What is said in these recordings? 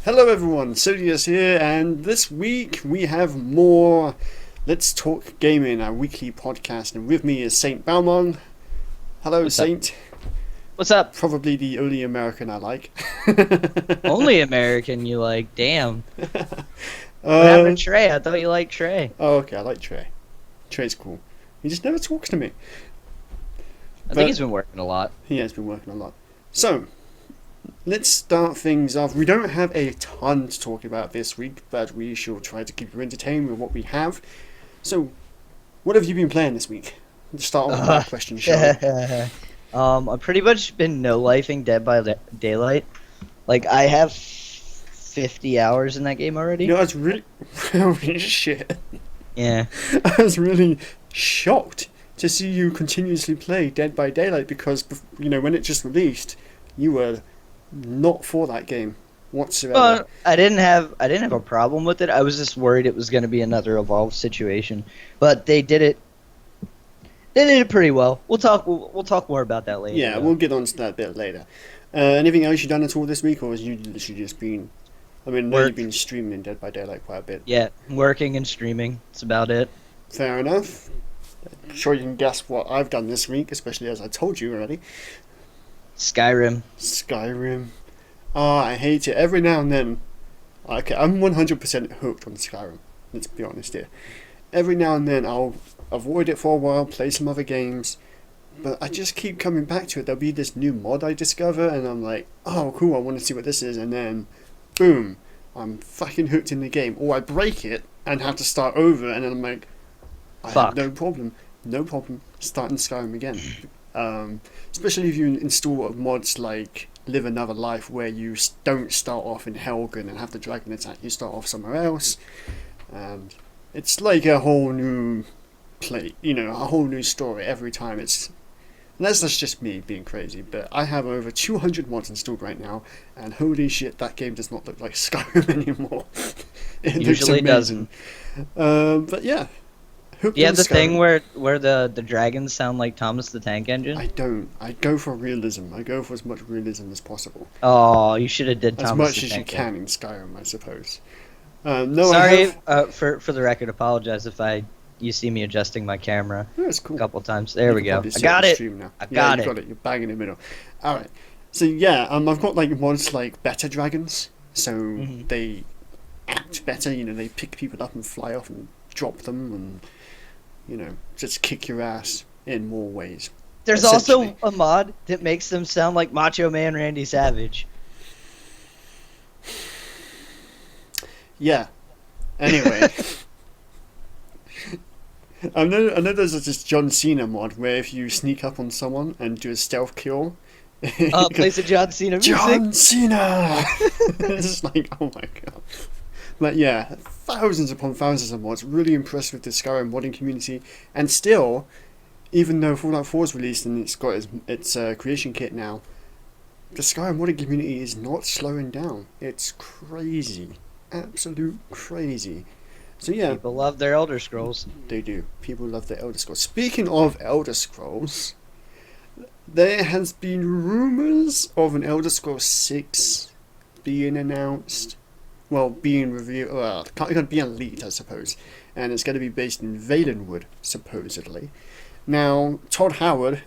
Hello everyone, Sotius here, and this week we have more Let's Talk Gaming, our weekly podcast, and with me is Saintbalmung. Hello, What's up? Saint. What's up? Probably the only American I like. Only American you like? Damn. What Uh, happened to Trey? I thought you liked Trey. oh, okay, I like Trey. Trey's cool. He just never talks to me. I But think he's been working a lot. he has been working a lot. So, let's start things off. We don't have a ton to talk about this week, but we shall try to keep you entertained with what we have. So, what have you been playing this week? Let's start off with that question, shall we? I've pretty much been no-lifing Dead by Daylight. Like, I have 50 hours in that game already. You know, I was really, holy shit. Yeah. I was really shocked to see you continuously play Dead by Daylight because, you know, when it just released, you were not for that game whatsoever. Well, I didn't have a problem with it. I was just worried it was going to be another Evolve situation. But they did it. They did it pretty well. We'll talk more about that later. Yeah, we'll get on to that a bit later. Anything else you've done at all this week, or has you literally just been... I mean, I know Work. you've been streaming Dead by Daylight quite a bit. Yeah, working and streaming. That's about it. Fair enough. I'm sure you can guess what I've done this week, especially as I told you already. Skyrim. Skyrim. I hate it. Every now and then... Okay, I'm 100% hooked on Skyrim. Let's be honest here. Every now and then I'll avoid it for a while, play some other games, but I just keep coming back to it. There'll be this new mod I discover, and I'm like, oh cool, I want to see what this is, and then, boom, I'm fucking hooked in the game. Or I break it and have to start over, and then I'm like, I have Fuck. no problem, starting Skyrim again. Especially if you install mods like Live Another Life, where you don't start off in Helgen and have the dragon attack, you start off somewhere else, and it's like a whole new a whole new story every time. And that's just me being crazy, but I have over 200 mods installed right now, and holy shit, that game does not look like Skyrim anymore. It Usually looks amazing. But yeah, hooked You on have the Skyrim. thing where the dragons sound like Thomas the Tank Engine? I don't. I go for realism. I go for as much realism as possible. Oh, you should have did As Thomas much the as you Tank can in Skyrim, I suppose. No, I Sorry, have... for the record, apologize if you see me adjusting my camera Oh, that's cool. a couple times. There You we can go. probably I see got on it. stream now. I Yeah, got you it. got it. You're bang in the middle. All right. So yeah, I've got like mods like better dragons, so Mhm. they act better. You know, they pick people up and fly off and drop them, and just kick your ass in more ways. There's also Essentially. a mod that makes them sound like Macho Man Randy Savage. Yeah. Anyway. I know there's this John Cena mod where if you sneak up on someone and do a stealth kill, Plays the John Cena music. John Cena! It's like, oh my god. But yeah, thousands upon thousands of mods. Really impressed with the Skyrim modding community. And still, even though Fallout 4 is released and it's got its creation kit now, the Skyrim modding community is not slowing down. It's crazy. Absolute crazy. So yeah, People love their Elder Scrolls. they do. People love the Elder Scrolls. Speaking of Elder Scrolls, there has been rumours of an Elder Scrolls 6 being announced. Well, being revealed. Well, it's going to be leaked, I suppose. And it's going to be based in Valenwood, supposedly. Now, Todd Howard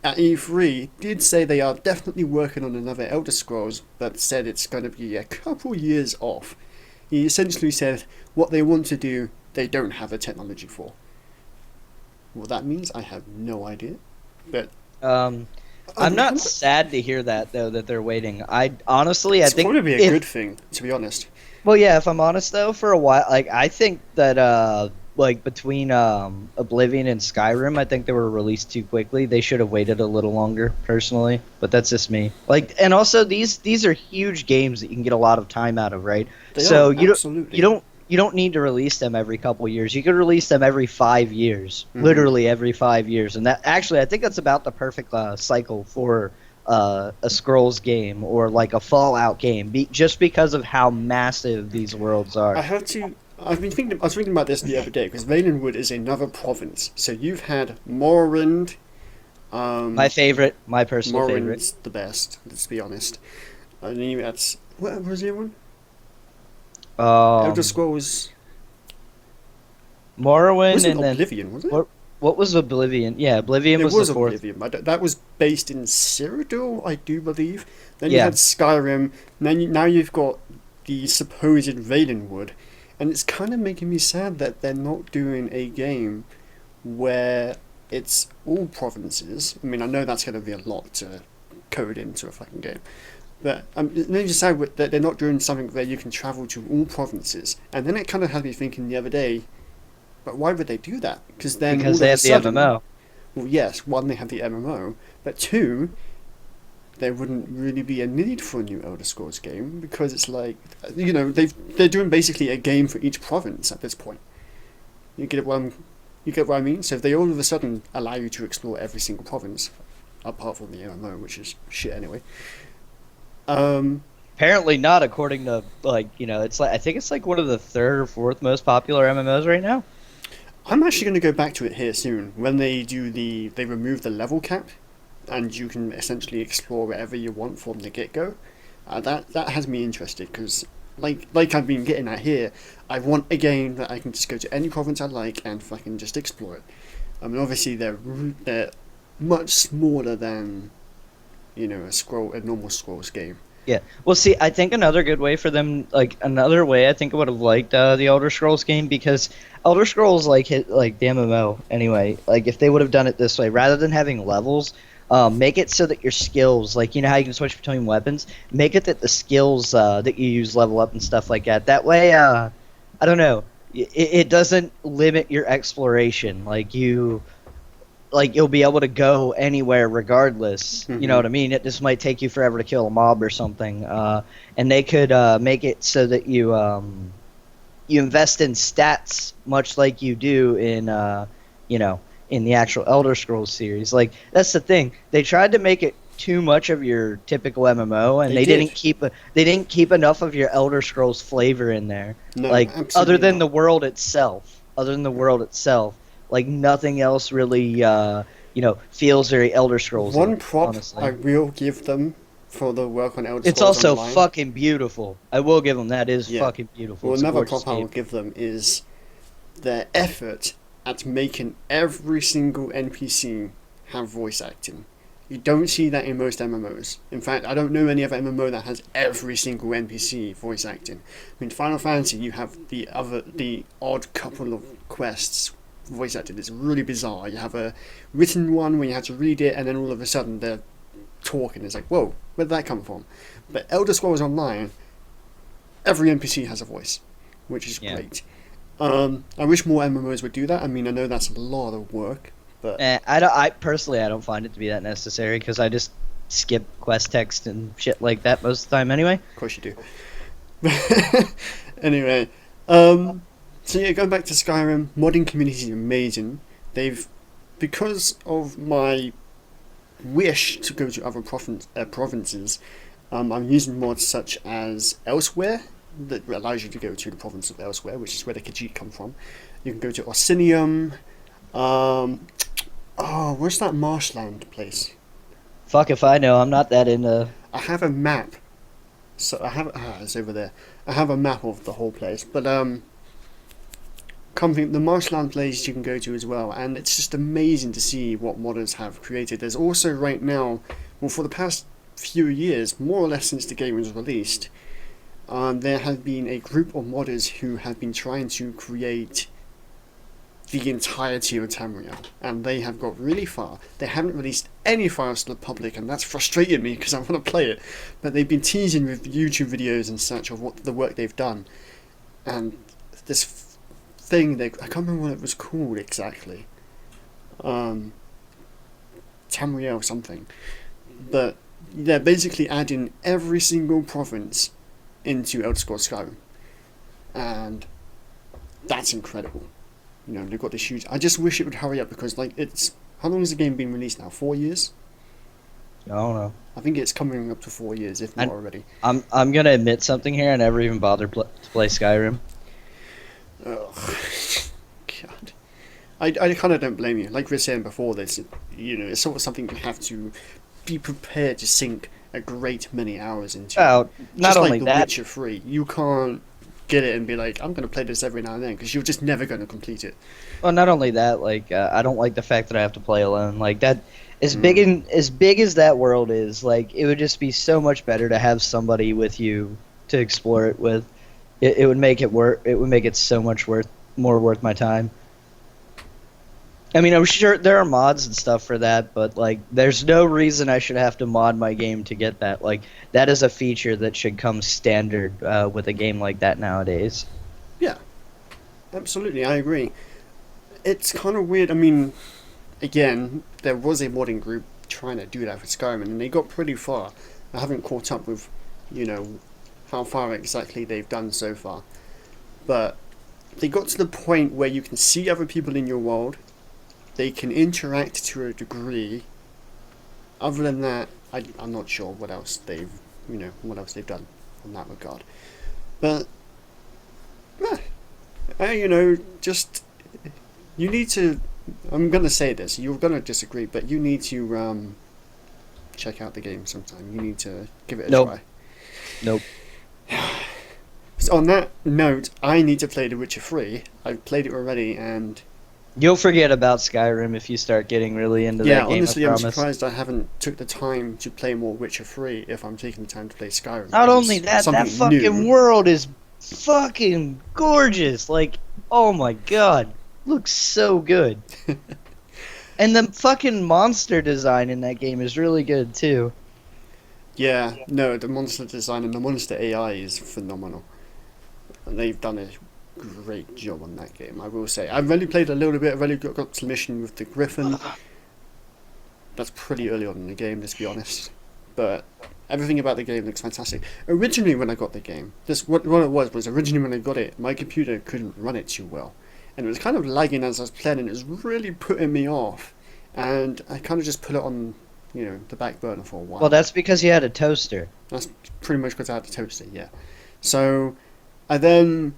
at E3 did say they are definitely working on another Elder Scrolls, but said it's going to be a couple years off. He essentially said what they want to do, they don't have the technology for. What that means, I have no idea. But I'm not sad to hear that though that they're waiting. I honestly, It's I think probably be a good thing, to be honest. Well, yeah, if I'm honest though, for a while, like I think that like between Oblivion and Skyrim, I think they were released too quickly. They should have waited a little longer, personally. But that's just me. Like, and also these are huge games that you can get a lot of time out of, right? They So are, you absolutely. you don't need to release them every couple years. You could release them every 5 years, Mhm. literally every 5 years, and that actually I think that's about the perfect cycle for a Scrolls game or like a Fallout game, just because of how massive these worlds are. I was thinking about this the other day, because Valenwood is another province. So you've had Morrowind. My personal favorite. Morrowind's the best, let's be honest. I mean, that's What was the other one? Elder Um, Scrolls. Morrowind, Wasn't and then Oblivion, was it? what was Oblivion? Yeah, Oblivion It was the was fourth. Oblivion. That was based in Cyrodiil, I do believe. Then you Yeah, had Skyrim. And then now you've got the supposed Valenwood, and it's kind of making me sad that they're not doing a game where it's all provinces. I mean, I know that's going to be a lot to code into a fucking game, but it makes me sad that they're not doing something where you can travel to all provinces. And then it kind of had me thinking the other day, but why would they do that? Because then all because of they a have the sudden, MMO. well, yes, one, they have the MMO, but two, there wouldn't really be a need for a new Elder Scrolls game because it's like, they're doing basically a game for each province at this point. You get what you get what I mean? So if they all of a sudden allow you to explore every single province, apart from the MMO, which is shit anyway. Apparently not, according to it's like I think it's like one of the third or fourth most popular MMOs right now. I'm actually going to go back to it here soon when they remove the level cap, and you can essentially explore wherever you want from the get go. That has me interested because, like I've been getting at here, I want a game that I can just go to any province I like and fucking just explore it. I mean, obviously they're much smaller than a normal Scrolls game. Yeah. Well, see, I think another good way for them, like another way, I think I would have liked the Elder Scrolls game because Elder Scrolls hit like the MMO anyway. Like if they would have done it this way, rather than having levels, make it so that your skills, like how you can switch between weapons, make it that the skills that you use level up and stuff like that. That way, I don't know, it doesn't limit your exploration. You'll be able to go anywhere regardless. Mm-hmm. You know what I mean? It just might take you forever to kill a mob or something. And they could make it so that you invest in stats much like you do in in the actual Elder Scrolls series. Like that's the thing. They tried to make it too much of your typical MMO, and they didn't keep enough of your Elder Scrolls flavor in there. No, like absolutely other than not. the world itself. Other than the world itself. Like nothing else really, feels very Elder Scrolls. One prop honestly. I will give them for the work on Elder It's Scrolls also Online. fucking beautiful. I will give them that. It is Yeah. fucking beautiful. Well, It's a another gorgeous prop I will game. give them is their effort at making every single NPC have voice acting. You don't see that in most MMOs. In fact, I don't know any other MMO that has every single NPC voice acting. I mean, Final Fantasy, you have the odd couple of quests voice acted. It's really bizarre. You have a written one where you have to read it, and then all of a sudden they're talking. It's like, whoa, where did that come from? But Elder Scrolls Online, every NPC has a voice, which is great. I wish more MMOs would do that. I mean, I know that's a lot of work, but I personally don't find it to be that necessary because I just skip quest text and shit like that most of the time anyway. of course you do. Anyway, so yeah, going back to Skyrim, modding community is amazing. Because of my wish to go to other provinces, I'm using mods such as Elsewhere, that allows you to go to the province of Elsewhere, which is where the Khajiit come from. You can go to Orsinium. Where's that marshland place? Fuck if I know. I'm not that into. I have a map. So it's over there. I have a map of the whole place, but the marshland place you can go to as well, and it's just amazing to see what modders have created. There's also right now, well, for the past few years, more or less since the game was released, there have been a group of modders who have been trying to create the entirety of Tamriel, and they have got really far. They haven't released any files to the public, and that's frustrated me because I want to play it. But they've been teasing with YouTube videos and such of what the work they've done, and this thing I can't remember what it was called exactly. Tamriel something, but they're basically adding every single province into Elder Scrolls Skyrim, and that's incredible. They've got this huge. I just wish it would hurry up because, how long has the game been released now? 4 years? I don't know. I think it's coming up to 4 years, if not already. I'm gonna admit something here. I never even bothered to play Skyrim. Ugh. God. I kind of don't blame you. Like we were saying before, it's sort of something you have to be prepared to sink a great many hours into. Oh, not Just only like The that. Witcher 3, you can't get it and be like, I'm going to play this every now and then, because you're just never going to complete it. Well, not only that. Like, I don't like the fact that I have to play alone. Like that, Mm. as big as that world is, like it would just be so much better to have somebody with you to explore it with. It would make it worth. It would make it so much more worth my time. I mean, I'm sure there are mods and stuff for that, but like, there's no reason I should have to mod my game to get that. Like, that is a feature that should come standard with a game like that nowadays. Yeah, absolutely, I agree. It's kind of weird. I mean, again, there was a modding group trying to do that for Skyrim, and they got pretty far. I haven't caught up with, you know, how far exactly they've done so far. But they got to the point where you can see other people in your world, they can interact to a degree. Other than that, I'm not sure what else they've done in that regard. But, just, you need to, I'm going to say this, you're going to disagree, but you need to check out the game sometime. You need to give it a Nope. try. Nope. So on that note, I need to play The Witcher 3. I've played it already, and You'll forget about Skyrim if you start getting really into yeah, that game. honestly, I I'm promise. surprised I haven't took the time to play more Witcher 3 if I'm taking the time to play Skyrim. Not because only it's that, that something fucking new. world is fucking gorgeous. Like, oh my god, looks so good. And the fucking monster design in that game is really good too. Yeah, no, the monster design and the monster AI is phenomenal. And they've done a great job on that game, I will say. I've only played a little bit, I've only got to the mission with the Griffin. That's pretty early on in the game, let's be honest. But everything about the game looks fantastic. Originally, when I got the game, what it was originally when I got it, my computer couldn't run it too well. And it was kind of lagging as I was playing, and it was really putting me off. And I kind of just put it on, the back burner for a while. Well, that's because you had a toaster. That's pretty much because I had the toaster, yeah. So, I then,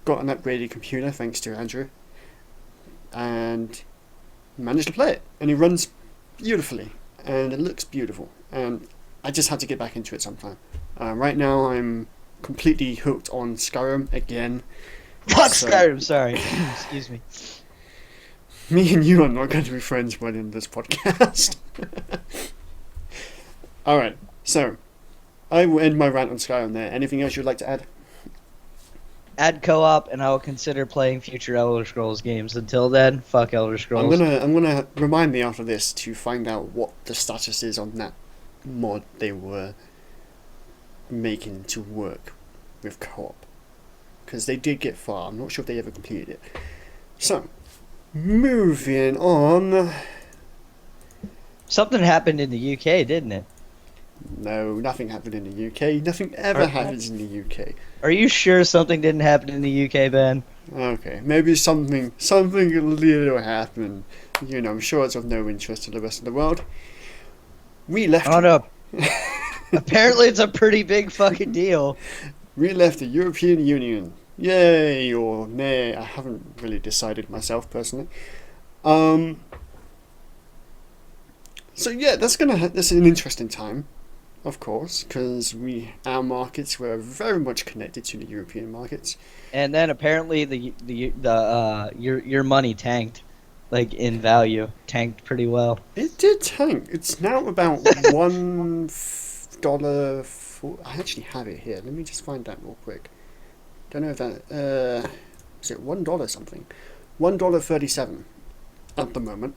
got an upgraded computer, thanks to Andrew, and managed to play it. And it runs beautifully, and it looks beautiful. And I just had to get back into it sometime. Right now, I'm completely hooked on Skyrim again. Fuck So- Skyrim, sorry. Excuse me. Me and you are not going to be friends when in this podcast. Alright, so I will end my rant on Skyrim there. Anything else you'd like to add? Add co-op, and I will consider playing future Elder Scrolls games. Until then, fuck Elder Scrolls. I'm gonna remind me after this to find out what the status is on that mod they were making to work with co-op, because they did get far. I'm not sure if they ever completed it. So, moving on. Something happened in the UK, didn't it? No, nothing happened in the UK. Nothing ever happens in the UK. Are you sure something didn't happen in the UK, Ben? Okay, maybe something little happened. I'm sure it's of no interest to the rest of the world. We left. I don't know. Apparently, it's a pretty big fucking deal. We left the European Union. Yay or nay, I haven't really decided myself personally. So yeah, that's an interesting time, of course, because our markets were very much connected to the European markets. And then apparently your money tanked, like in value, tanked pretty well. It did tank. It's now about $1. I actually have it here. Let me just find that real quick. Don't know if that is it $1 something, $1.37 at the moment,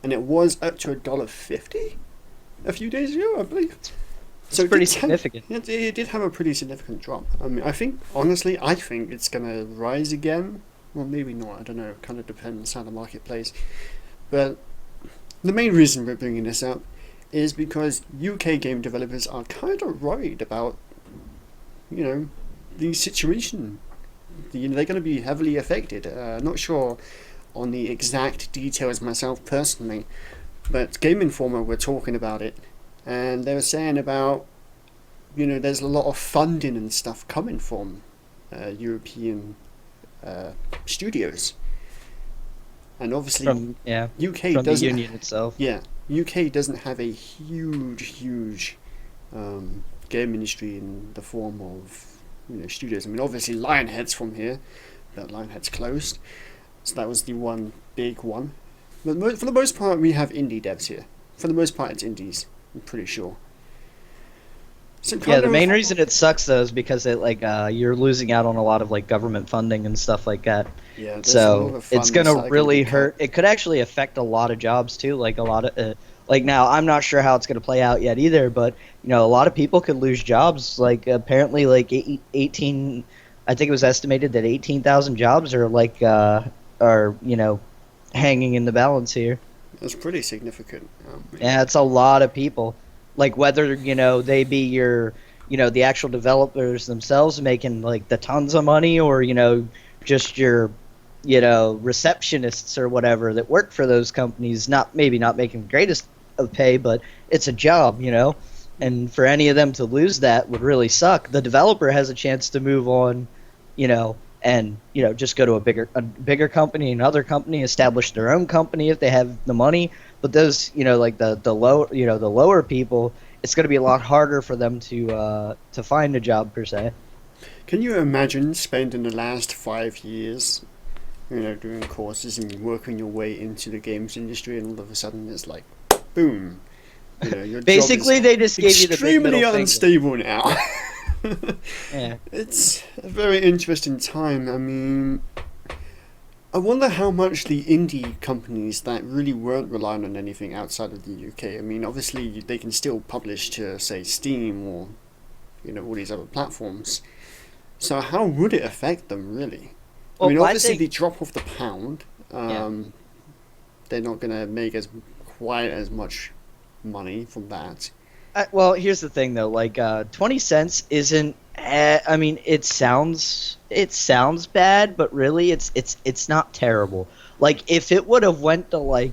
and it was up to $1.50 a few days ago, I believe. So It's pretty it did significant. It did have a pretty significant drop. I mean, I think it's gonna rise again. Well, maybe not. I don't know. It kind of depends how the market plays. But the main reason we're bringing this up is because UK game developers are kind of worried about, the situation. They're going to be heavily affected. Not sure on the exact details myself personally, but Game Informer were talking about it, and they were saying about, there's a lot of funding and stuff coming from European studios, and obviously From UK from the doesn't. union itself. Yeah, UK doesn't have a huge game industry in the form of studios. I mean, obviously Lionhead's from here, but Lionhead's closed, so that was the one big one. But for the most part, we have indie devs here. For the most part, it's indies. I'm pretty sure. So Yeah, the main reason it sucks though is because it you're losing out on a lot of like government funding and stuff like that. Yeah, so it's gonna really hurt. It could actually affect a lot of jobs too. Like a lot of now, I'm not sure how it's gonna play out yet either. But a lot of people could lose jobs. Like apparently, like 18. I think it was estimated that 18,000 jobs are hanging in the balance here. That's pretty significant. Yeah, it's a lot of people. Like whether they be your the actual developers themselves making like the tons of money, or just your receptionists or whatever that work for those companies, maybe not making the greatest of pay, but it's a job, and for any of them to lose that would really suck. The developer has a chance to move on, and just go to a bigger company, another company, establish their own company if they have the money. But those like the lower people, it's going to be a lot harder for them to find a job per se. Can you imagine spending the last 5 years doing courses and working your way into the games industry, and all of a sudden it's like boom, your basically job is they just gave you the big extremely middle unstable finger. now. Yeah. It's a very interesting time. I mean, I wonder how much the indie companies that really weren't relying on anything outside of the UK, I mean, obviously they can still publish to, say, Steam or, all these other platforms. So how would it affect them, really? Well, I mean, obviously I think, the drop of the pound, they're not going to make quite as much money from that. well, here's the thing though, 20 cents isn't. I mean, it sounds bad, but really, it's not terrible. Like if it would have went to I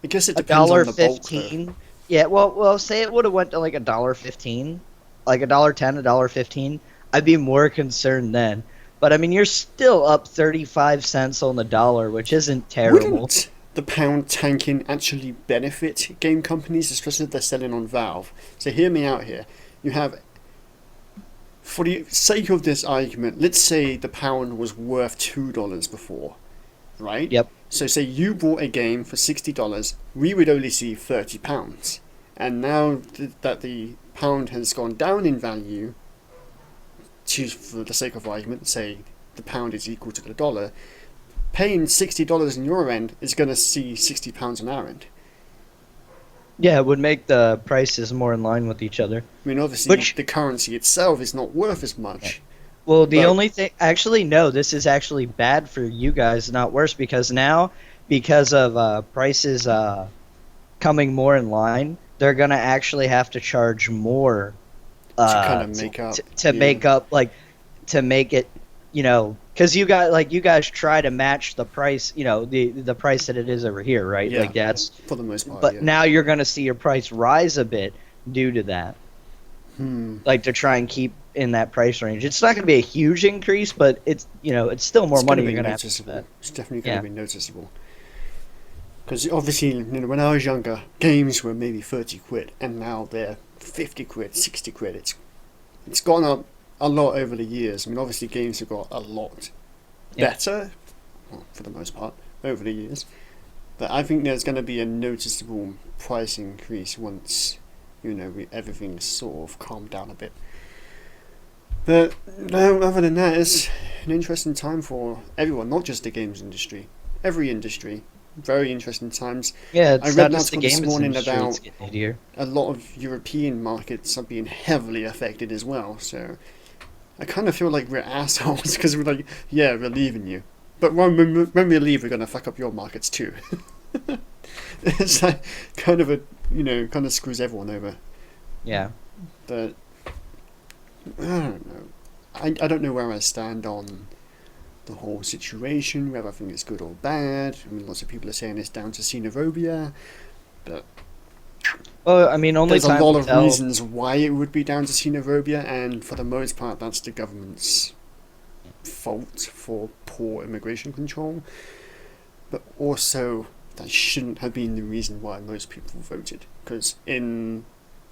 guess it depends on the bulk, $1.15. Yeah, well, say it would have went to like $1.15, like $1.10, $1.15. I'd be more concerned then. But I mean, you're still up 35 cents on the dollar, which isn't terrible. Wouldn't the pound tanking actually benefit game companies, especially if they're selling on Valve? So hear me out here. You have, for the sake of this argument, let's say the pound was worth $2 before, right? Yep. So say you bought a game for $60, we would only see £30. And now that the pound has gone down in value, for the sake of argument, say the pound is equal to the dollar, paying $60 on your end is going to see £60 on our end. Yeah, it would make the prices more in line with each other. I mean, obviously, the currency itself is not worth as much. Yeah. Well, the only thing... Actually, no, this is actually bad for you guys, not worse, because now, because of prices coming more in line, they're going to actually have to charge more to kind of make up. To make it, because you guys try to match the price, the price that it is over here, right? Yeah, like that's for the most part. But now you're going to see your price rise a bit due to that. Like to try and keep in that price range. It's not going to be a huge increase, but it's it's still more money you're going to have to spend. It's definitely going to be noticeable. Because obviously, when I was younger, games were maybe 30 quid, and now they're 50 quid, 60 quid. It's gone up a lot over the years. I mean, obviously games have got a lot better, well, for the most part, over the years. But I think there's going to be a noticeable price increase once, everything's sort of calmed down a bit. But no, other than that, it's an interesting time for everyone, not just the games industry, every industry. Very interesting times. Yeah, I read an article this morning about a lot of European markets are being heavily affected as well. So I kind of feel like we're assholes because we're like, yeah, we're leaving you, but when we leave, we're gonna fuck up your markets too. It's like kind of kind of screws everyone over. Yeah. But I don't know. I don't know where I stand on the whole situation, whether I think it's good or bad. I mean, lots of people are saying it's down to xenophobia, but well, I mean, there's a lot of reasons why it would be down to xenophobia, and for the most part, that's the government's fault for poor immigration control. But also, that shouldn't have been the reason why most people voted. Because going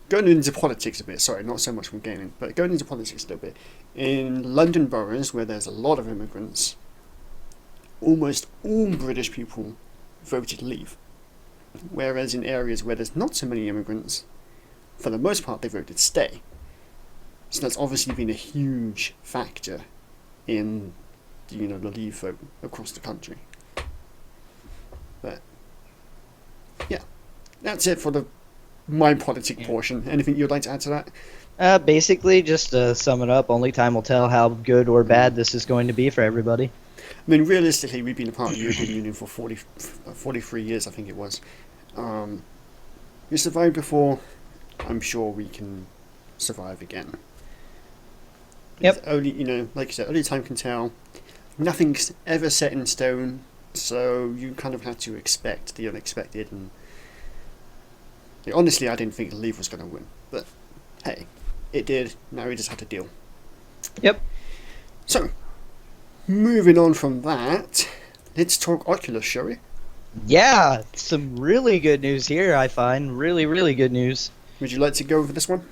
into politics a bit, sorry, not so much from gaming, but going into politics a little bit, in London boroughs where there's a lot of immigrants, almost all British people voted leave. Whereas in areas where there's not so many immigrants, for the most part they voted stay. So that's obviously been a huge factor in the leave vote across the country. But yeah, that's it for my politic portion. Anything you'd like to add to that? Basically, just to sum it up, only time will tell how good or bad this is going to be for everybody. I mean, realistically, we've been a part of the European Union for 43 years, I think it was. We survived before. I'm sure we can survive again. Yep. It's only, like you said, only time can tell. Nothing's ever set in stone, so you kind of have to expect the unexpected. And honestly, I didn't think the Leave was going to win, but hey, it did. Now we just have to deal. Yep. So, moving on from that, let's talk Oculus, shall we? Yeah, some really good news here, I find. Really, really good news. Would you like to go over this one?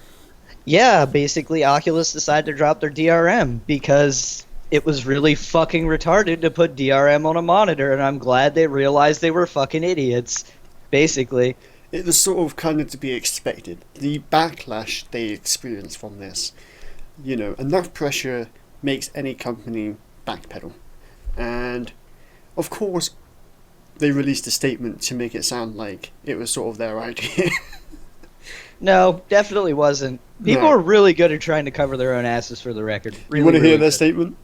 Yeah, basically, Oculus decided to drop their DRM because it was really fucking retarded to put DRM on a monitor, and I'm glad they realized they were fucking idiots, basically. It was sort of kind of to be expected. The backlash they experienced from this, enough pressure makes any company backpedal. And, of course, they released a statement to make it sound like it was sort of their idea. No, definitely wasn't. People are really good at trying to cover their own asses, for the record. Really, you want to hear really their good. statement?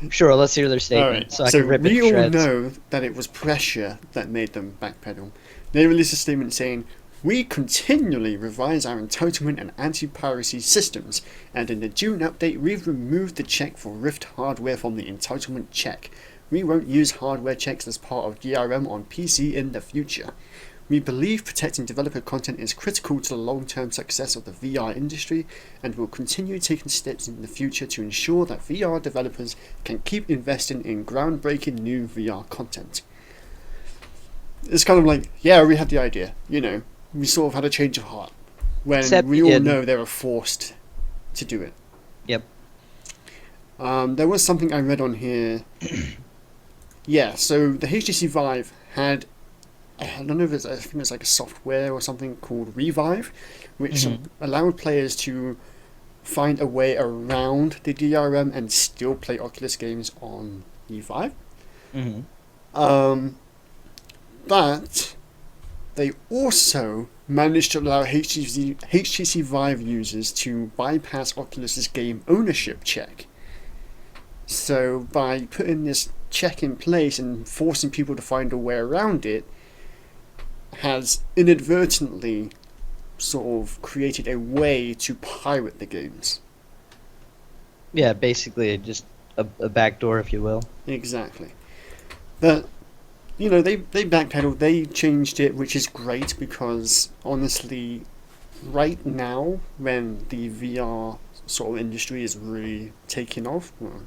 Sure, let's hear their statement. All right. So I can rip it we to all shreds. know that it was pressure that made them backpedal. They released a statement saying, "We continually revise our entitlement and anti-piracy systems, and in the June update we've removed the check for Rift hardware from the entitlement check. We won't use hardware checks as part of DRM on PC in the future. We believe protecting developer content is critical to the long-term success of the VR industry, and will continue taking steps in the future to ensure that VR developers can keep investing in groundbreaking new VR content." It's kind of like, yeah, we had the idea, we sort of had a change of heart when Except we you all didn't. know they were forced to do it. Yep. There was something I read on here. Yeah, so the HTC Vive had, I don't know if I think it's like a software or something called Revive, which allowed players to find a way around the DRM and still play Oculus games on the Vive. But they also managed to allow HTC Vive users to bypass Oculus's game ownership check. So by putting this check in place and forcing people to find a way around it, has inadvertently sort of created a way to pirate the games. Yeah, basically just a backdoor, if you will. Exactly. But they backpedaled, they changed it, which is great because honestly, right now when the VR sort of industry is really taking off, well,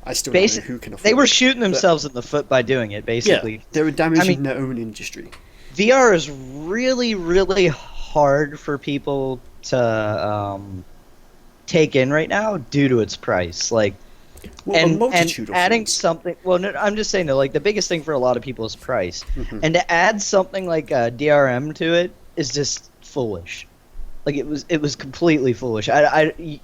I still don't know who can afford it. They were shooting themselves in the foot by doing it, basically. Yeah, they were damaging their own industry. VR is really, really hard for people to take in right now due to its price. Like, well, a multitude of adding things. something. Well, no, I'm just saying that like the biggest thing for a lot of people is price, Mhm. and to add something like DRM to it is just foolish. Like it was completely foolish.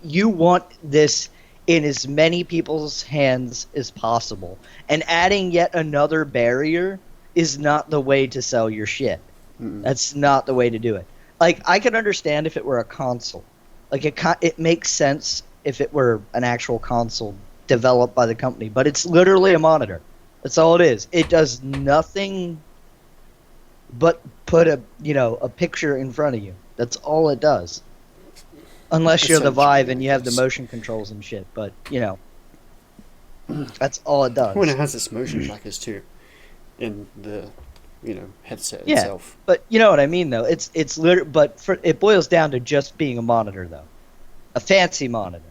You want this in as many people's hands as possible, and adding yet another barrier is not the way to sell your shit. That's not the way to do it. Like, I could understand if it were a console. Like, it makes sense if it were an actual console developed by the company, but it's literally a monitor. That's all it is. It does nothing but put a picture in front of you. That's all it does. Unless you're the Vive and you have the motion controls and shit, but that's all it does. Well, it has its motion trackers too, in the headset itself. But you know what I mean, though. It's but it boils down to just being a monitor, though, a fancy monitor.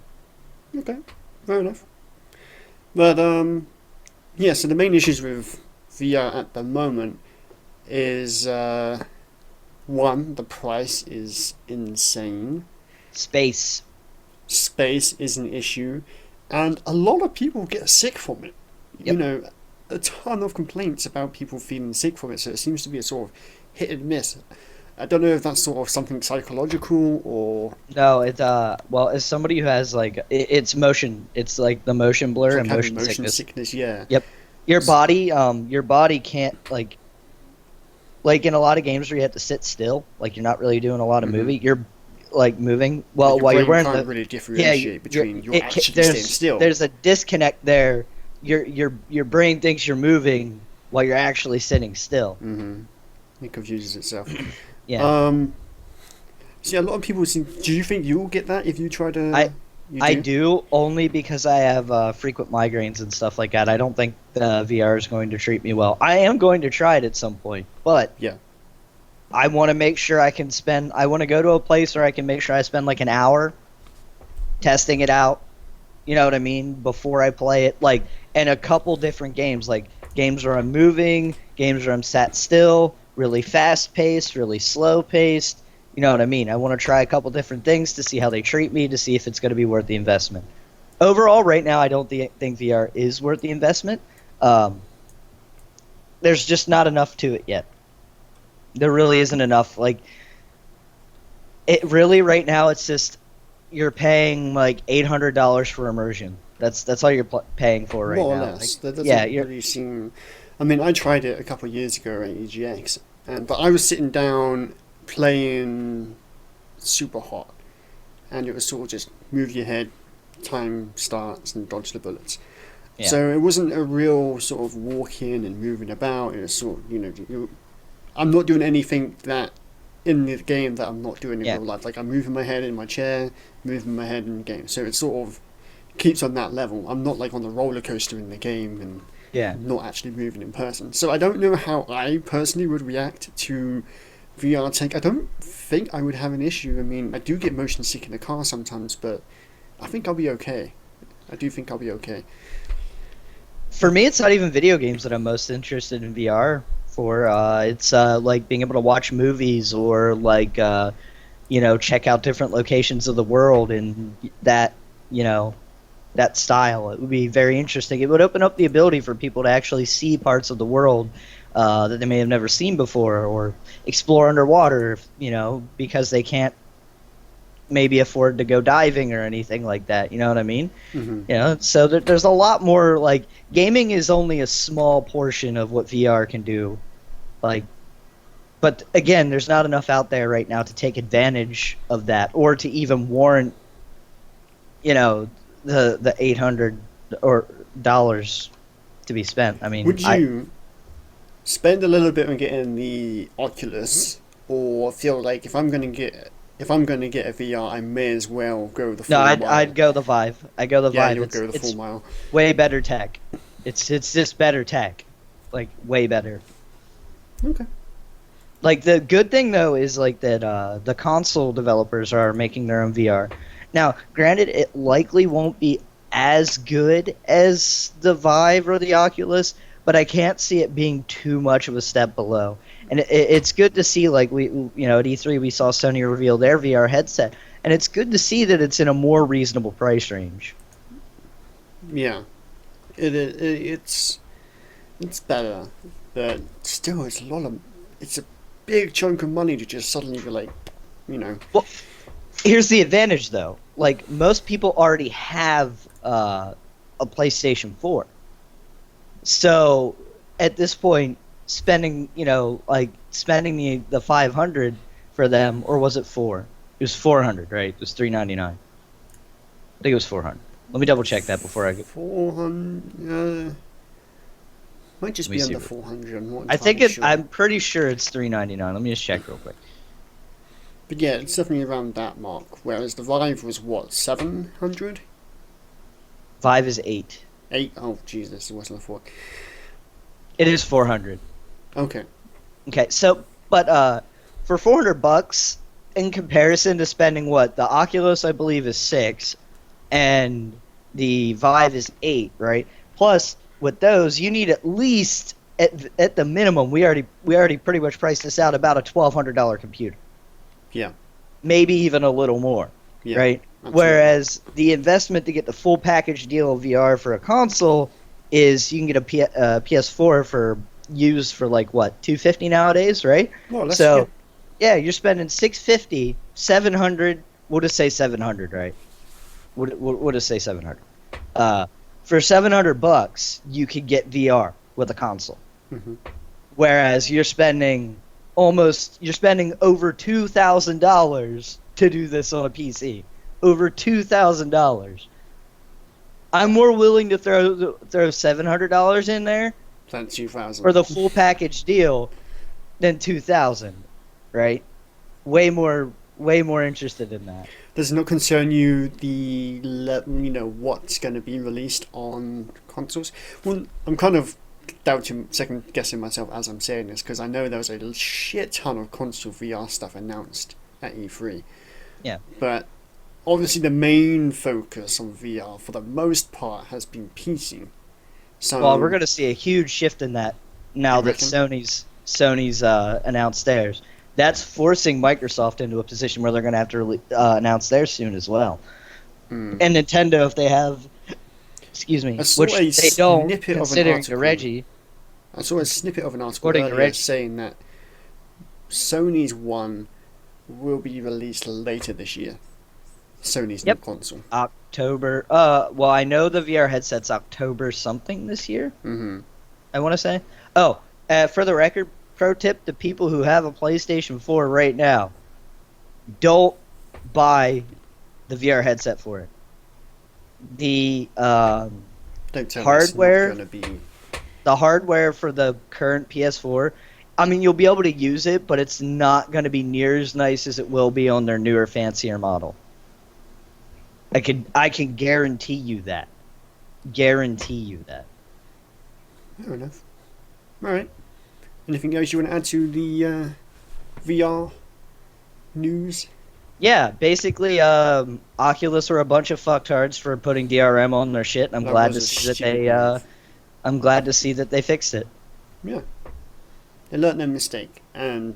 Okay, fair enough. But so the main issues with VR at the moment is one, the price is insane. Space. Space is an issue, and a lot of people get sick from it. You Yep. know, a ton of complaints about people feeling sick from it, so it seems to be a sort of hit and miss. I don't know if that's sort of something psychological or No, it's well, as somebody who has like it's motion, it's like the motion blur like and having motion motion sickness. sickness. Yeah. Yep. Your body can't like in a lot of games where you have to sit still, like you're not really doing a lot of Mhm. moving. You're like moving Like your while you're brain wearing can't the really yeah. differentiate between you're actually staying There's still. a disconnect there. Your brain thinks you're moving while you're actually sitting still. Mm-hmm. It confuses itself. Yeah. See, a lot of people seem. Do you think you'll get that if you try to? I You I do? do only because I have frequent migraines and stuff like that. I don't think the VR is going to treat me well. I am going to try it at some point, but Yeah. I want to make sure I can spend. I want to go to a place where I can make sure I spend like an hour testing it out. You know what I mean? Before I play it, like, and a couple different games, like games where I'm moving, games where I'm sat still, really fast paced, really slow paced. You know what I mean? I want to try a couple different things to see how they treat me, to see if it's going to be worth the investment. Overall, right now, I don't think VR is worth the investment. There's just not enough to it yet. There really isn't enough. Like, it really right now, it's just you're paying like $800 for immersion. That's all you're paying for right More or now. less. Like, That doesn't yeah, you're really seem. I mean, I tried it a couple of years ago at EGX, but I was sitting down playing super hot, and it was sort of just move your head, time starts, and dodge the bullets. Yeah. So it wasn't a real sort of walking and moving about. It was sort of, I'm not doing anything that in the game that I'm not doing in Yeah. real life. Like I'm moving my head in my chair, moving my head in the game. So it sort of keeps on that level. I'm not like on the roller coaster in the game and yeah. not actually moving in person. So I don't know how I personally would react to VR tech. I don't think I would have an issue. I mean, I do get motion sick in the car sometimes, but I think I'll be okay. I do think I'll be okay. For me, it's not even video games that I'm most interested in VR for. It's like being able to watch movies or like check out different locations of the world and that that style. It would be very interesting. It would open up the ability for people to actually see parts of the world that they may have never seen before, or explore underwater, because they can't maybe afford to go diving or anything like that. You know what I mean? Mm-hmm. So there's a lot more. Like, gaming is only a small portion of what VR can do. Like, but again, there's not enough out there right now to take advantage of that, or to even warrant, the $800 or dollars to be spent. I mean, Would you spend a little bit on getting the Oculus, or feel like if I'm gonna get a VR, I may as well go the full no, mile? I'd go the Vive. I go the Yeah, Vive. you'll go the It's full mile. way better tech. It's just better tech, like way better. Okay. Like, the good thing though is like that the console developers are making their own VR. Now, granted, it likely won't be as good as the Vive or the Oculus, but I can't see it being too much of a step below. And it's good to see, like, we at E3 we saw Sony reveal their VR headset, and it's good to see that it's in a more reasonable price range. Yeah. It's better, but still, it's a big chunk of money to just suddenly be like, Well, here's the advantage, though. Like, most people already have a PlayStation 4. So, at this point, spending the 500 for them, or was it 4? It was 400, right? It was 399. I think it was 400. Let me double check that before I go. 400. Might just Let me be see under real 400. I'm not I think entirely sure. I'm pretty sure it's 399. Let me just check real quick. But yeah, it's definitely around that mark. Whereas the Vive was what, 700? Vive is 8. 8? Oh Jesus, it wasn't a 4. It is 400. Okay. Okay, so but for $400 in comparison to spending what the Oculus I believe is 6 and the Vive is 8, right? Plus with those you need at least at the minimum, we already pretty much priced this out about a $1,200 computer, Yeah. maybe even a little more, Yeah. right? Absolutely. Whereas the investment to get the full package deal of VR for a console is you can get a PS4 for used for like what, $250 nowadays, right? Well, let's So yeah, you're spending $650, $700. We'll just say 700, right? We'll just say 700. For $700, you could get VR with a console. Mhm. Whereas you're spending over $2,000 to do this on a PC. Over $2,000. I'm more willing to throw $700 in there Plan 2000. for the full package deal than 2,000, right? Way more interested in that. Does it not concern you what's going to be released on consoles? Well, I'm kind of second guessing myself as I'm saying this because I know there was a shit ton of console VR stuff announced at E3. Yeah. But obviously the main focus on VR for the most part has been PC. So Well, we're going to see a huge shift in that now You that reckon? Sony's announced theirs. That's forcing Microsoft into a position where they're going to have to announce theirs soon as well. Mm. And Nintendo, if they have, excuse me, I saw which a they don't, snippet of an considering article. the Reggie. I saw a snippet of an article According to earlier Reggie. saying that Sony's one will be released later this year. Sony's Yep. new console. October. Well, I know the VR headset's October something this year. Mm-hmm. I want to say. Oh, for the record, pro tip to people who have a PlayStation 4 right now: don't buy the VR headset for it. The Don't tell Hardware? me it's not going to be. the hardware for the current PS4. I mean, you'll be able to use it, but it's not going to be near as nice as it will be on their newer, fancier model. I can guarantee you that. Guarantee you that. Fair enough. All right. Anything else you want to add to the VR news? Yeah, basically, Oculus were a bunch of fucktards for putting DRM on their shit. I'm That glad was to a see that stupid they. move. I'm glad to see that they fixed it. Yeah. They learned their mistake, and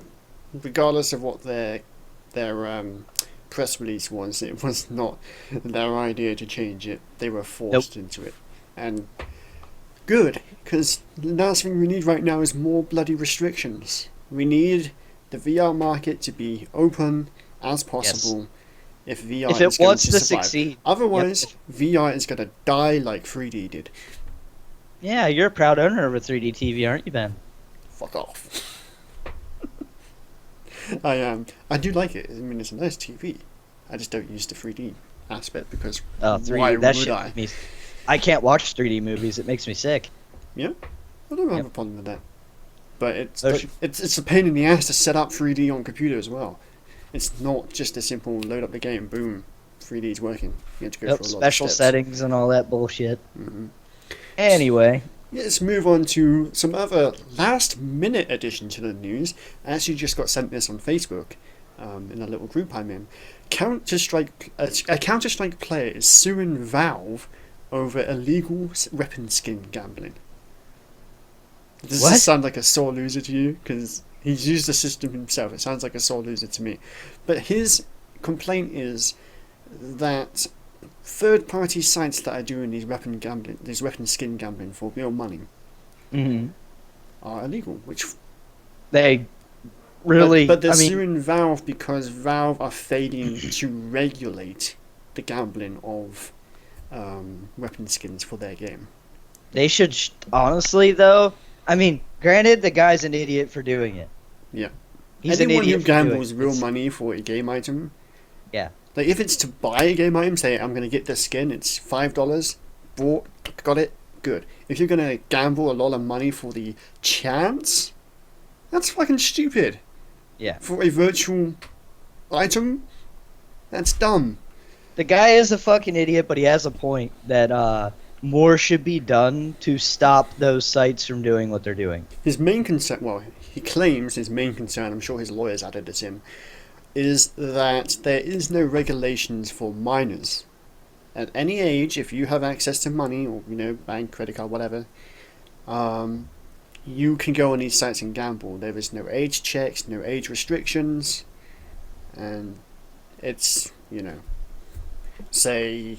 regardless of what their press release was, it was not their idea to change it. They were forced into it, and good, because the last thing we need right now is more bloody restrictions. We need the VR market to be open as possible. If VR If is it going wants to to survive. succeed. Otherwise, VR is going to die like 3D did. Yeah, you're a proud owner of a 3D TV, aren't you, Ben? Fuck off. I am. I do like it. I mean, it's a nice TV. I just don't use the 3D aspect because Oh, 3D. why That would shit I? makes me. I can't watch 3D movies. It makes me sick. Yeah, I don't have Yep. a problem with that. But Oh, it's a pain in the ass to set up 3D on computer as well. It's not just a simple load up the game, boom, 3D is working. You have to go Yep, through a lot special of steps. settings and all that bullshit. Hmm. Anyway, Let's move on to some other last-minute addition to the news. I actually just got sent this on Facebook in a little group I'm in. A Counter-Strike player is suing Valve over illegal weapon skin gambling. Does What? this sound like a sore loser to you? Because he's used the system himself. It sounds like a sore loser to me. But his complaint is that third-party sites that are doing these weapon skin gambling for real money, are illegal. Which they really. but they're I mean, suing Valve because Valve are failing to regulate the gambling of weapon skins for their game. they should. Honestly, though, I mean, granted, the guy's an idiot for doing it. Yeah. He's an Anyone idiot who for doing gambles it. real It's- money for a game item. Yeah. Like if it's to buy a game item, say I'm gonna get this skin, it's $5. Bought, got it, good. If you're gonna gamble a lot of money for the chance, that's fucking stupid. Yeah. For a virtual item, that's dumb. The guy is a fucking idiot, but he has a point that more should be done to stop those sites from doing what they're doing. His main concern, well, he claims his main concern, I'm sure his lawyers added this in, is that there is no regulations for minors. At any age, if you have access to money, or bank, credit card, whatever, you can go on these sites and gamble. There is no age checks, no age restrictions, and it's, say,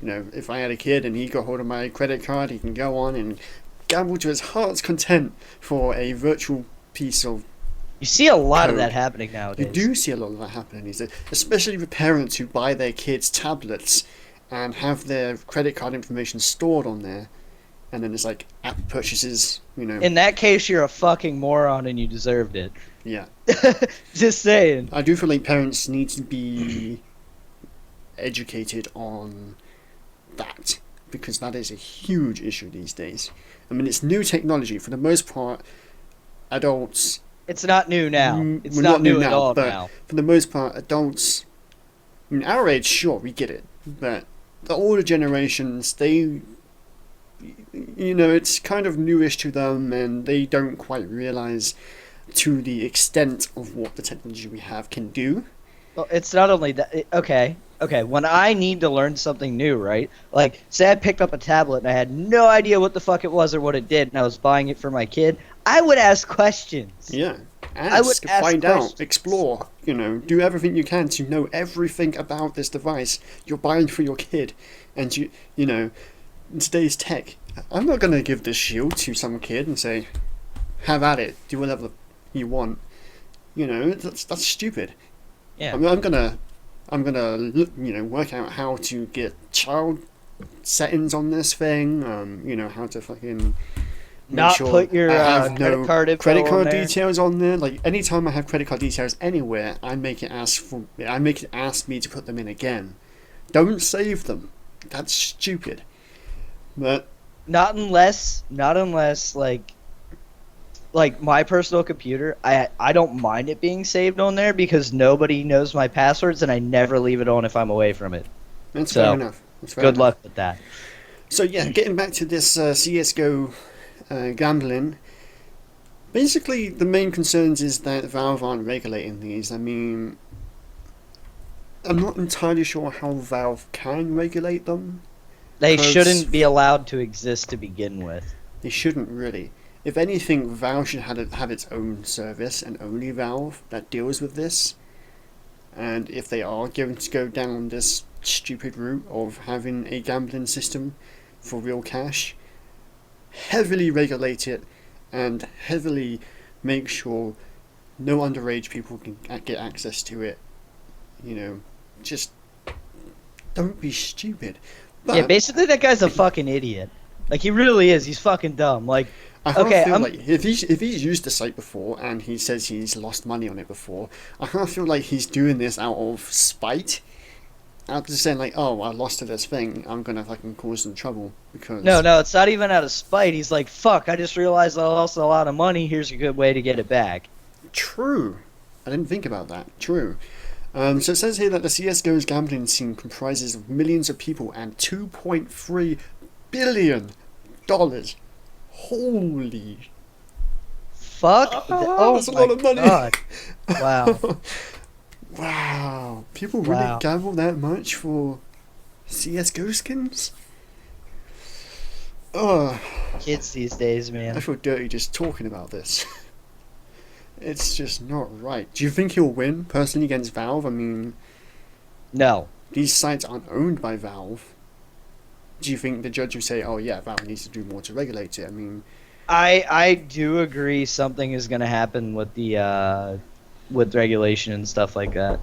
if I had a kid and he got hold of my credit card, he can go on and gamble to his heart's content for a virtual piece of You see a lot of code. that happening nowadays. You do see a lot of that happening these days, especially with parents who buy their kids tablets and have their credit card information stored on there, and then it's like app purchases, In that case, you're a fucking moron and you deserved it. Yeah. Just saying. I do feel like parents need to be educated on that, because that is a huge issue these days. I mean, it's new technology. For the most part, adults... It's not new now. It's well, not new at now, all but now. for the most part, adults... I mean, our age, sure, we get it. But the older generations, they... it's kind of newish to them, and they don't quite realise to the extent of what the technology we have can do. Well, it's not only that. Okay. When I need to learn something new, right? Like, say I picked up a tablet and I had no idea what the fuck it was or what it did, and I was buying it for my kid, I would ask questions. Yeah. I would ask find questions. out, explore, do everything you can to know everything about this device you're buying for your kid. And in today's tech, I'm not going to give this shield to some kid and say, have at it, do whatever you want. That's stupid. Yeah. I mean, I'm gonna work out how to get child settings on this thing. How to fucking Not sure put your I have credit no card info credit on card there. details on there. Like, anytime I have credit card details anywhere, I make it ask me to put them in again. Don't save them. That's stupid. But Not unless like my personal computer, I don't mind it being saved on there because nobody knows my passwords and I never leave it on if I'm away from it. that's So, fair enough. Good luck with that. So yeah, getting back to this CS:GO gambling. Basically, the main concerns is that Valve aren't regulating these. I mean, I'm not entirely sure how Valve can regulate them. They 'Cause shouldn't be allowed to exist to begin with. They shouldn't really. If anything, Valve should have its own service, and only Valve, that deals with this. And if they are going to go down this stupid route of having a gambling system for real cash, heavily regulate it and heavily make sure no underage people can get access to it. Just don't be stupid. But Yeah, basically that guy's a fucking idiot. Like, he really is. He's fucking dumb. Like, I kind okay, of feel I'm- like if he's used the site before and he says he's lost money on it before, I kind of feel like he's doing this out of spite. Out of saying like, oh, I lost to this thing, I'm gonna fucking cause them trouble because no, it's not even out of spite. He's like, fuck, I just realized I lost a lot of money. Here's a good way to get it back. True. I didn't think about that. True. So it says here that the CSGO's gambling scene comprises of millions of people and $2.3 billion. Holy. Fuck. Oh, that's a my lot of money. God. Wow. Wow. People really Wow. gamble that much for CSGO skins? Oh, Kids these days, I man. feel dirty just talking about this. It's just not right. Do you think he'll win personally against Valve? I mean, No. these sites aren't owned by Valve. Do you think the judge will say, oh yeah, Valve needs to do more to regulate it? I mean, I do agree something is going to happen with the with regulation and stuff like that.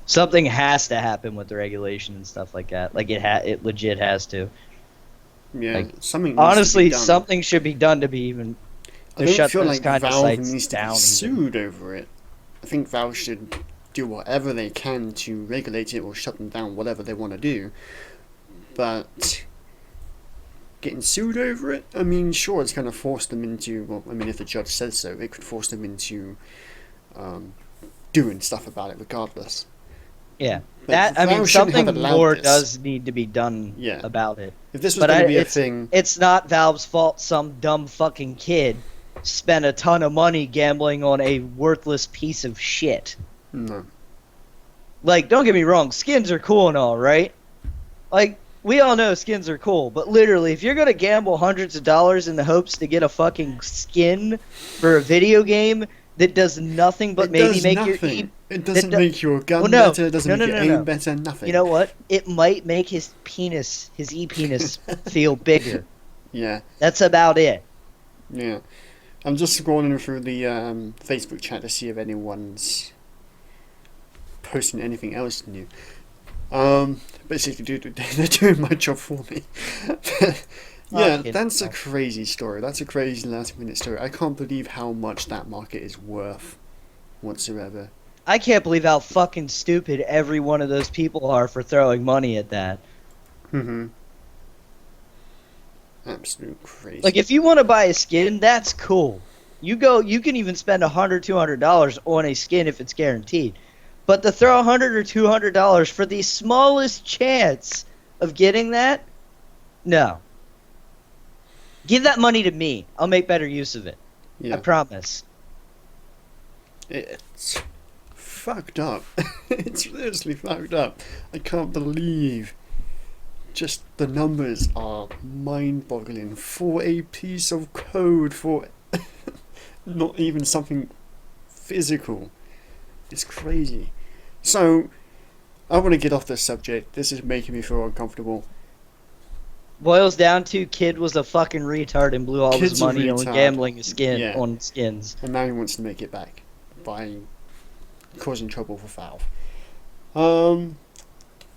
Something has to happen with the regulation and stuff like that. Like, it legit has to. yeah, Like, something needs Honestly, to be done. something should be done to be even I to don't shut feel those like kind of Valve sites needs to down. be even. sued over it. I think Valve should do whatever they can to regulate it or shut them down, whatever they want to do. But getting sued over it, I mean, sure, it's going to force them into, well, I mean, if the judge says so, it could force them into doing stuff about it regardless. Yeah. But That, I mean, Valve shouldn't have something allowed more this. does need to be done Yeah. about it. If this was But going to be a it's, thing, it's not Valve's fault some dumb fucking kid spent a ton of money gambling on a worthless piece of shit. no. Like, don't get me wrong, skins are cool and all, right? Like, we all know skins are cool, but literally, if you're gonna gamble hundreds of dollars in the hopes to get a fucking skin for a video game that does nothing but It maybe does make nothing. It that doesn't make your gun well, no, better. It doesn't no, make no, your no, aim no. better. Nothing. You know what? It might make his e-penis, feel bigger. Yeah. That's about it. Yeah. I'm just scrolling through the Facebook chat to see if anyone's posting anything else new. Basically, they're doing my job for me. Yeah, that's a crazy story. That's a crazy last-minute story. I can't believe how much that market is worth whatsoever. I can't believe how fucking stupid every one of those people are for throwing money at that. Mm-hmm. Absolute crazy. Like, if you want to buy a skin, that's cool. You can even spend $100, $200 on a skin if it's guaranteed. But to throw $100 or $200 for the smallest chance of getting that, no. Give that money to me. I'll make better use of it. Yeah. I promise. It's fucked up. It's seriously fucked up. I can't believe just the numbers are mind-boggling for a piece of code for not even something physical. It's crazy. So, I want to get off this subject. This is making me feel uncomfortable. Boils down to kid was a fucking retard and blew all Kid's his a money on retard. gambling on skins. And now he wants to make it back by causing trouble for Valve.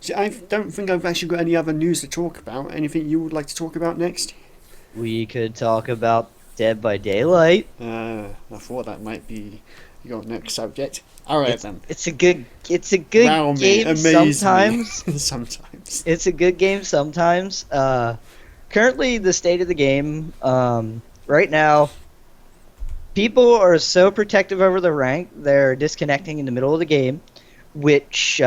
See, I don't think I've actually got any other news to talk about. Anything you would like to talk about next? We could talk about Dead by Daylight. I thought that might be your next subject. Alright then. It's a good Wow, game amaze sometimes. Me. Sometimes. It's a good game sometimes. Currently, the state of the game, right now, people are so protective over the rank, they're disconnecting in the middle of the game, which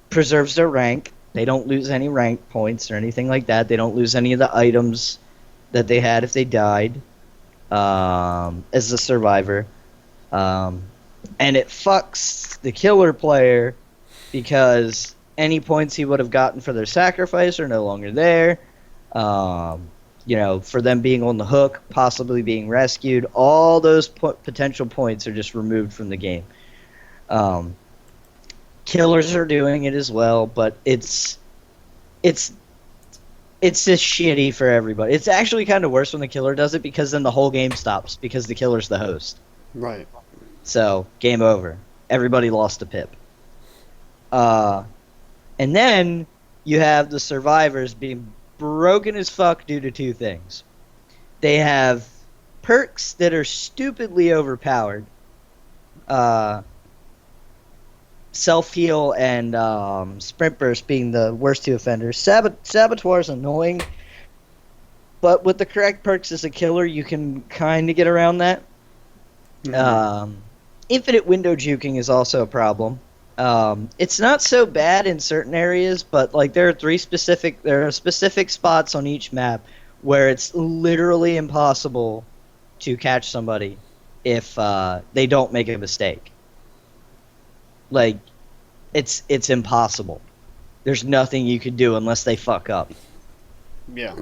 preserves their rank. They don't lose any rank points or anything like that. They don't lose any of the items that they had if they died as a survivor. And it fucks the killer player because any points he would have gotten for their sacrifice are no longer there. For them being on the hook, possibly being rescued, all those potential points are just removed from the game. Killers are doing it as well, but it's just shitty for everybody. It's actually kind of worse when the killer does it because then the whole game stops because the killer's the host. Right. So, game over. Everybody lost a pip. And then you have the survivors being broken as fuck due to two things. They have perks that are stupidly overpowered. Self-heal and sprint burst being the worst two offenders. Saboteur is annoying, but with the correct perks as a killer, you can kind of get around that. Mm-hmm. Infinite window juking is also a problem. It's not so bad in certain areas, but like there are specific spots on each map where it's literally impossible to catch somebody if they don't make a mistake. Like, it's impossible. There's nothing you can do unless they fuck up. Yeah.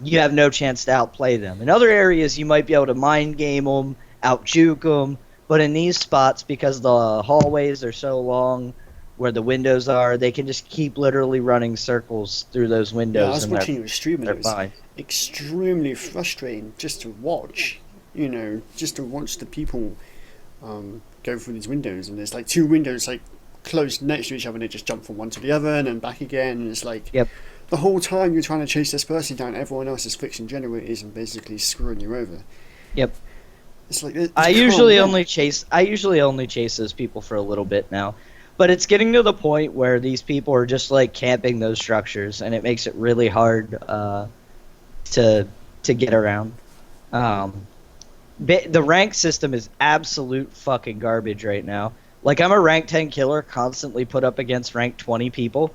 You have no chance to outplay them. In other areas, you might be able to mind game them, out-juke them, but in these spots, because the hallways are so long where the windows are, they can just keep literally running circles through those windows. Yeah, I was watching your stream and it was fine. Extremely frustrating just to watch. Just to watch the people go through these windows, and there's like two windows like close next to each other and they just jump from one to the other and then back again, and it's like the whole time you're trying to chase this person down, everyone else is fixing generators and basically screwing you over. Yep. It's like I usually only chase those people for a little bit now, but it's getting to the point where these people are just like camping those structures, and it makes it really hard to get around. The rank system is absolute fucking garbage right now. Like, I'm a rank 10 killer constantly put up against rank 20 people.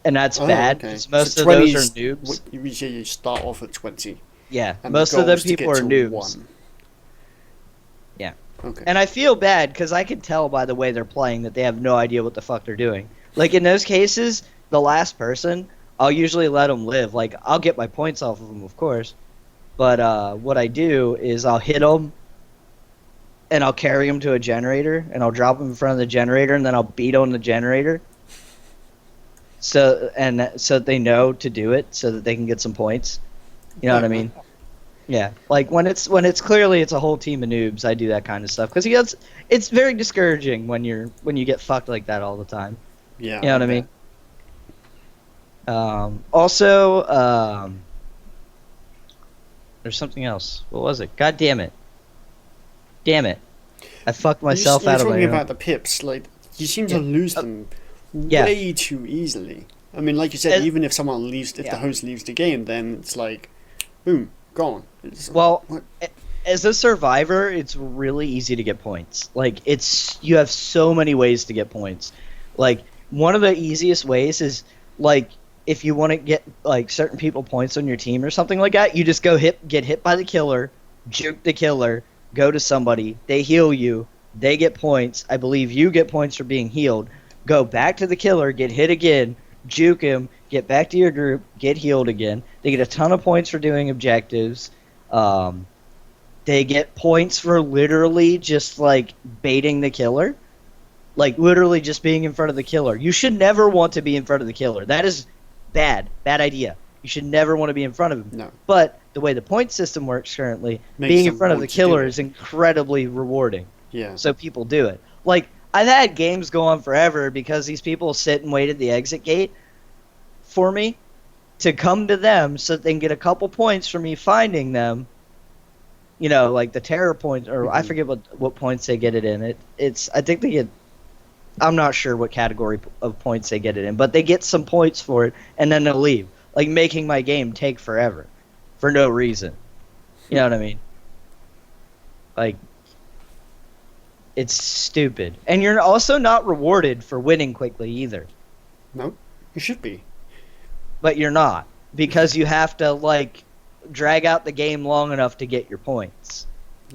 And that's bad, because most of those are noobs. You start off at 20. Yeah, most of them people are noobs. 1. Yeah. Okay. And I feel bad, because I can tell by the way they're playing that they have no idea what the fuck they're doing. Like, in those cases, the last person, I'll usually let them live. Like, I'll get my points off of them, of course. But what I do is I'll hit them, and I'll carry them to a generator, and I'll drop them in front of the generator, and then I'll beat on the generator. So they know to do it, so that they can get some points. You know what I mean? Yeah. Like when it's clearly it's a whole team of noobs, I do that kind of stuff because it's very discouraging when you get fucked like that all the time. Yeah. You know what I mean? Also, there's something else. What was it? God damn it! Damn it! I fucked myself out of my. You're talking about the pips. Like you seem to lose them way too easily. I mean, like you said, even if someone leaves, if the host leaves the game, then it's like, boom, gone. As a survivor, it's really easy to get points. Like you have so many ways to get points. Like one of the easiest ways is like if you want to get like certain people points on your team or something like that, you just get hit by the killer, juke the killer, go to somebody, they heal you, they get points. I believe you get points for being healed. Go back to the killer, get hit again, juke him, get back to your group, get healed again. They get a ton of points for doing objectives. They get points for literally just like baiting the killer. Like literally just being in front of the killer. You should never want to be in front of the killer. That is bad idea. You should never want to be in front of him. No. But the way the point system works currently, being in front of the killer is incredibly rewarding. Yeah. So people do it. Like I've had games go on forever because these people sit and wait at the exit gate for me to come to them so that they can get a couple points for me finding them. You know, like the terror points, or I forget what points they get it in. I think they get. I'm not sure what category of points they get it in, but they get some points for it, and then they'll leave, like making my game take forever, for no reason. You know what I mean? Like, it's stupid, and you're also not rewarded for winning quickly either. No, you should be, but you're not because you have to like drag out the game long enough to get your points.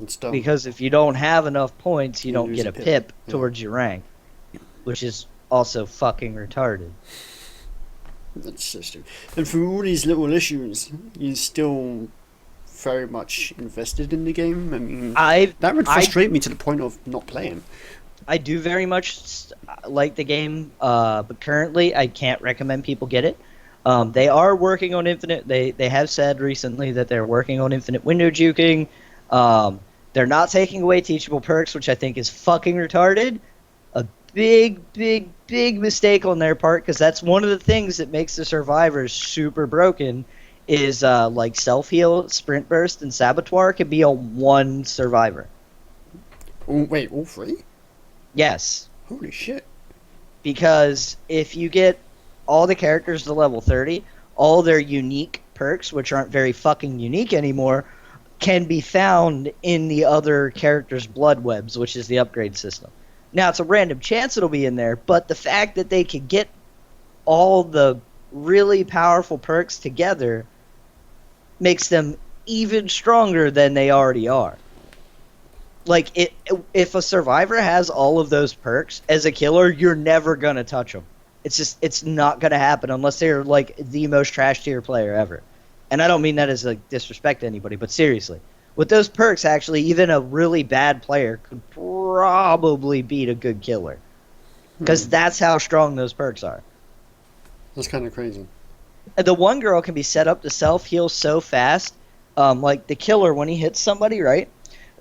It's dumb. Because if you don't have enough points, you don't get a pip towards your rank. Which is also fucking retarded. That's so stupid. And for all these little issues, you're still very much invested in the game. I mean, that would frustrate me to the point of not playing. I do very much like the game, but currently I can't recommend people get it. They are working on infinite. They have said recently that they're working on infinite window juking. They're not taking away teachable perks, which I think is fucking retarded. Big mistake on their part, because that's one of the things that makes the survivors super broken is like self-heal, sprint burst, and saboteur can be on one survivor. Oh, wait, all three? Yes. Holy shit. Because if you get all the characters to level 30, all their unique perks, which aren't very fucking unique anymore, can be found in the other characters' blood webs, which is the upgrade system. Now, it's a random chance it'll be in there, but the fact that they can get all the really powerful perks together makes them even stronger than they already are. Like, if a survivor has all of those perks, as a killer, you're never going to touch them. It's not going to happen unless they're, like, the most trash tier player ever. And I don't mean that as, like, disrespect to anybody, but seriously. With those perks, actually, even a really bad player could probably beat a good killer. Because that's how strong those perks are. That's kind of crazy. The one girl can be set up to self-heal so fast. Like the killer, when he hits somebody, right?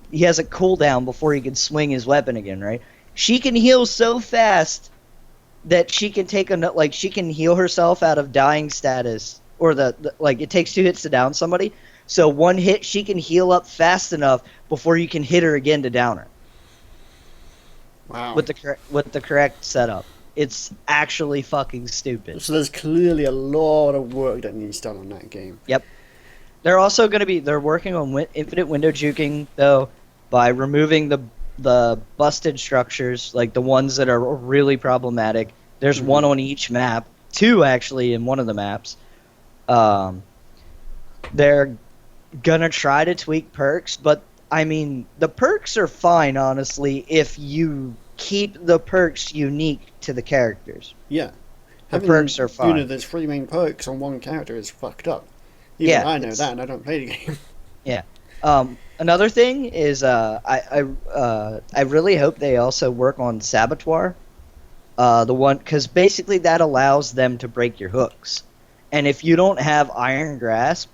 He has a cooldown before he can swing his weapon again, right? She can heal so fast that she can she can heal herself out of dying status. Or like it takes 2 hits to down somebody. So 1 hit, she can heal up fast enough before you can hit her again to down her. Wow. With the correct setup. It's actually fucking stupid. So there's clearly a lot of work that needs done on that game. Yep. They're also going to be... They're working on infinite window juking, though, by removing the busted structures, like the ones that are really problematic. There's one on each map. 2, actually, in one of the maps. They're gonna try to tweak perks, but I mean the perks are fine, honestly, if you keep the perks unique to the characters. Yeah, Having, perks are fine. there's 3 main perks on one character is fucked up. Even Yeah, I know that, and I don't play the game. yeah. Another thing is I really hope they also work on Saboteur. The one, because basically that allows them to break your hooks, and if you don't have Iron Grasp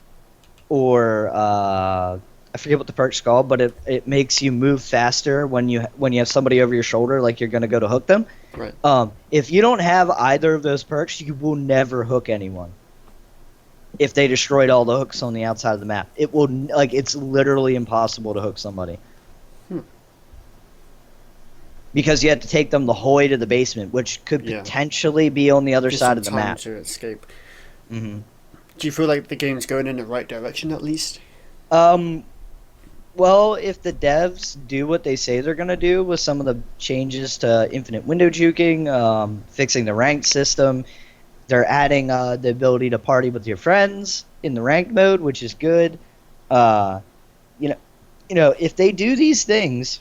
or I forget what the perk's called, but it makes you move faster when you have somebody over your shoulder, like you're gonna go to hook them. Right. If you don't have either of those perks, you will never hook anyone. If they destroyed all the hooks on the outside of the map, it's literally impossible to hook somebody. Because you have to take them the whole way to the basement, which could potentially be on the other side of the map. To escape. Mm-hmm. Do you feel like the game's going in the right direction at least? Well, if the devs do what they say they're going to do with some of the changes to infinite window juking, fixing the ranked system, they're adding the ability to party with your friends in the ranked mode, which is good. If they do these things,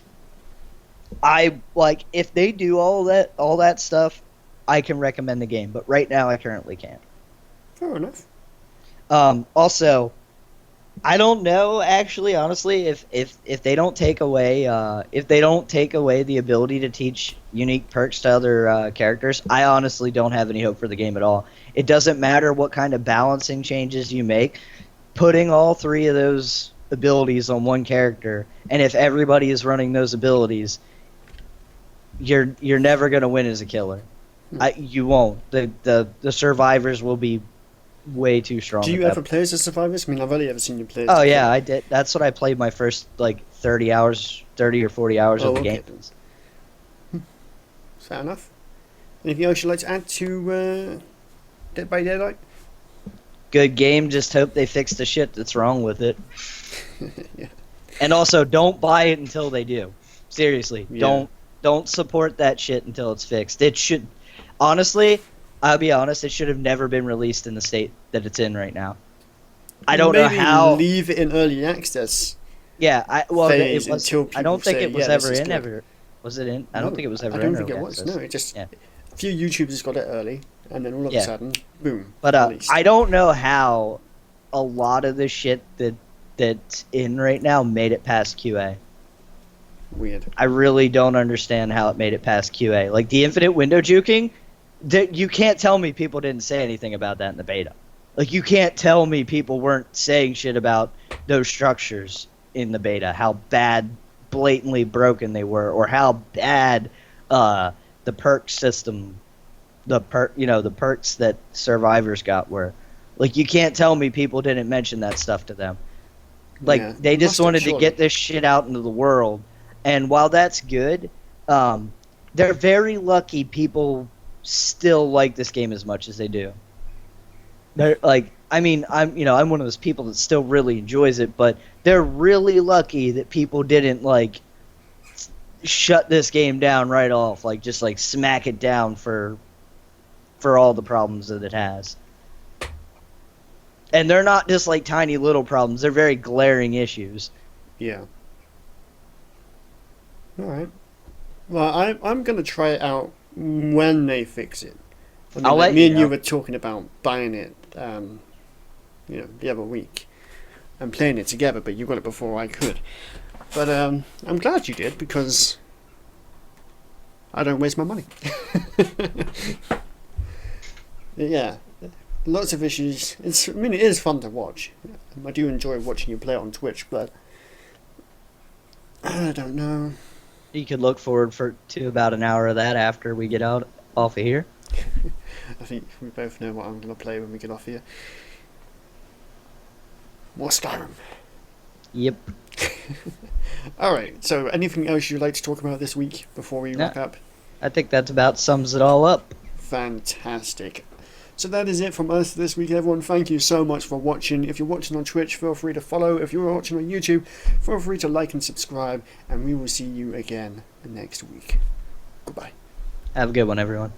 if they do all that stuff, I can recommend the game. But right now, I currently can't. Fair enough. Also, I don't know, actually, honestly, if they don't take away the ability to teach unique perks to other characters, I honestly don't have any hope for the game at all. It doesn't matter what kind of balancing changes you make, putting all 3 of those abilities on one character, and if everybody is running those abilities, you're never going to win as a killer. You won't. The survivors will be way too strong. Do you ever play as a survivors? I mean, I've only ever seen you play as Oh yeah, I did. That's what I played my first 30 or 40 hours of the game. Fair enough. Anything else you'd like to add to Dead by Daylight? Good game, just hope they fix the shit that's wrong with it. Yeah. And also, don't buy it until they do. Seriously, don't support that shit until it's fixed. It should, honestly, I'll be honest, it should have never been released in the state that it's in right now. I don't know how. Leave it in early access. Yeah, I don't think it was ever in. Good. Was it in? I don't think it was ever in. I don't think it was. No, it just a few YouTubers got it early, and then all of a sudden, boom. But I don't know how a lot of the shit that's in right now made it past QA. Weird. I really don't understand how it made it past QA. Like the infinite window juking, you can't tell me people didn't say anything about that in the beta. Like you can't tell me people weren't saying shit about those structures in the beta, how bad, blatantly broken they were, or how bad the perk system, the perks that survivors got were. Like you can't tell me people didn't mention that stuff to them. Like they just wanted to get this shit out into the world. And while that's good, they're very lucky people still like this game as much as they do. They're like, I mean, I'm one of those people that still really enjoys it, but they're really lucky that people didn't shut this game down right off, just smack it down for all the problems that it has. And they're not just tiny little problems; they're very glaring issues. Yeah. All right. Well, I'm gonna try it out when they fix it. I mean, I'll let me you and know. you were talking about buying it, the other week, and playing it together. But you got it before I could. But I'm glad you did because I don't waste my money. Yeah, lots of issues. It is fun to watch. I do enjoy watching you play on Twitch, but I don't know. You could look forward to about an hour of that after we get off of here. I think we both know what I'm going to play when we get off here. More Skyrim. Yep. Alright, so anything else you'd like to talk about this week before we wrap up? I think that's about sums it all up. Fantastic. So that is it from us this week, everyone. Thank you so much for watching. If you're watching on Twitch, feel free to follow. If you're watching on YouTube, feel free to like and subscribe. And we will see you again next week. Goodbye. Have a good one, everyone.